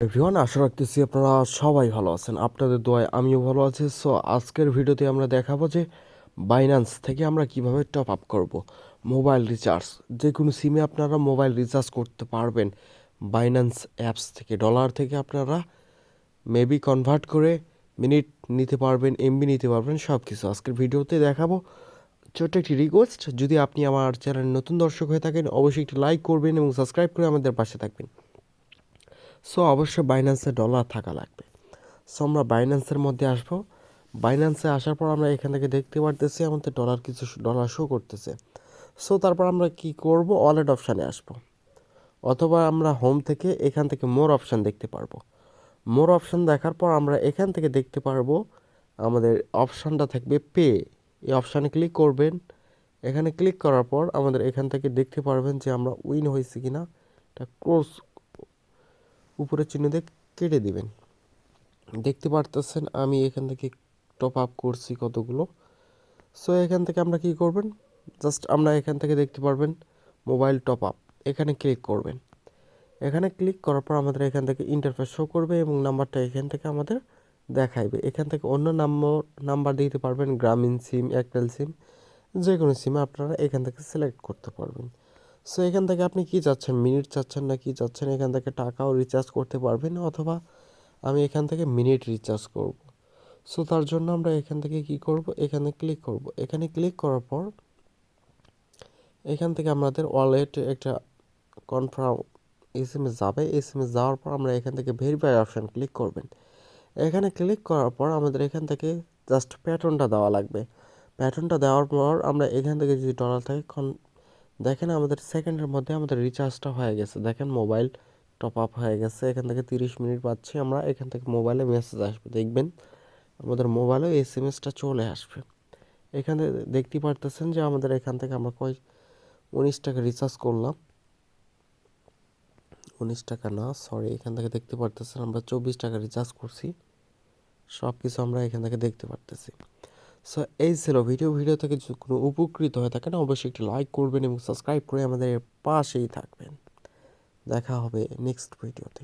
Everyone, আশা রাখতেছি আপনারা সবাই ভালো আছেন। আপনাদের দোয়ায় আমিও ভালো আছি। সো আজকের ভিডিওতে আমরা দেখাবো যে বাইন্যান্স থেকে আমরা কিভাবে টপ আপ করব মোবাইল রিচার্জ। যে কোনো সিমে আপনারা মোবাইল রিচার্জ করতে পারবেন বাইন্যান্স অ্যাপস থেকে। ডলার থেকে আপনারা মেবি কনভার্ট করে মিনিট নিতে পারবেন, এমবি নিতে পারবেন, সব কিছু আজকের ভিডিওতে দেখাবো। ছোট্ট একটি রিকোয়েস্ট, যদি আপনি আমার চ্যানেল নতুন দর্শক হয়ে থাকেন অবশ্যই একটি লাইক করবেন এবং সাবস্ক্রাইব করে আমাদের পাশে থাকবেন। সো অবশ্যই বাইন্যান্সে ডলার থাকা লাগবে। সো আমরা বাইন্যান্সের মধ্যে আসবো। বাইন্যান্সে আসার পর আমরা এখান থেকে দেখতে পারতেছি আমাদের কিছু ডলার শো করতেছে। সো তারপর আমরা কি করব, ওয়ালেট অপশানে আসবো, অথবা আমরা হোম থেকে এখান থেকে মোর অপশান দেখতে পারবো। মোর অপশান দেখার পর আমরা এখান থেকে দেখতে পারবো আমাদের অপশানটা থাকবে পে। এই অপশানে ক্লিক করবেন। এখানে ক্লিক করার পর আমাদের এখান থেকে দেখতে পারবেন যে আমরা উইন হয়েছি কিনা, এটা ক্রস উপরে চিহ্ন দিয়ে কেটে দিবেন। দেখতে পারতেছেন আমি এখান থেকে টপ আপ করছি কতগুলো। সো এখান থেকে আমরা কি করবেন, জাস্ট আমরা এখান থেকে দেখতে পারবেন মোবাইল টপ আপ, এখানে ক্লিক করবেন। এখানে ক্লিক করার পর আমাদের এখান থেকে ইন্টারফেস শো করবে এবং নাম্বারটা এখান থেকে আমাদের দেখাইবে। এখান থেকে অন্য নাম্বার দিতে পারবেন, গ্রামীণ সিম, এয়ারটেল সিম, যে কোনো সিমে আপনারা এখান থেকে সিলেক্ট করতে পারবেন। সো এখান থেকে আপনি কি চাচ্ছেন, মিনিট চাচ্ছেন না কি চাচ্ছেন, এখান থেকে টাকাও রিচার্জ করতে পারবেন, অথবা আমি এখান থেকে মিনিট রিচার্জ করব। সো তার জন্য আমরা এখান থেকে কি করব, এখানে ক্লিক করব। এখানে ক্লিক করার পর এখান থেকে আমাদের ওয়ালেট একটা কনফার্ম এসএমএস যাবে। এসএমএস যাওয়ার পর আমরা এখান থেকে ভেরিফাই অপশান ক্লিক করবেন। এখানে ক্লিক করার পর আমাদের এখান থেকে জাস্ট প্যাটার্নটা দেওয়া লাগবে। প্যাটার্নটা দেওয়ার পর আমরা এখান থেকে যদি ডলার থাকে, দেখেন আমাদের সেকেন্ডের মধ্যে আমাদের রিচার্জটা হয়ে গেছে। দেখেন মোবাইল টপ আপ হয়ে গেছে। এখান থেকে 30 মিনিট পাচ্ছি আমরা। এখান থেকে মোবাইলে মেসেজ আসবে, দেখবেন আমাদের মোবাইলে এসএমএসটা চলে আসবে। এখানে দেখতে পারতেছেন যে আমাদের এখান থেকে আমরা 19 টাকা রিচার্জ করলাম। 19 টাকা না, সরি, এখান থেকে দেখতে পারতেছেন আমরা 24 টাকা রিচার্জ করছি। সব কিছু আমরা এখান থেকে দেখতে পারতেছি। সো এই ছিল ভিডিও থেকে যদি কোনো উপকৃত হয়ে থাকেন অবশ্যই একটি লাইক করবেন এবং সাবস্ক্রাইব করে আমাদের পাশেই থাকবেন। দেখা হবে নেক্সট ভিডিওতে।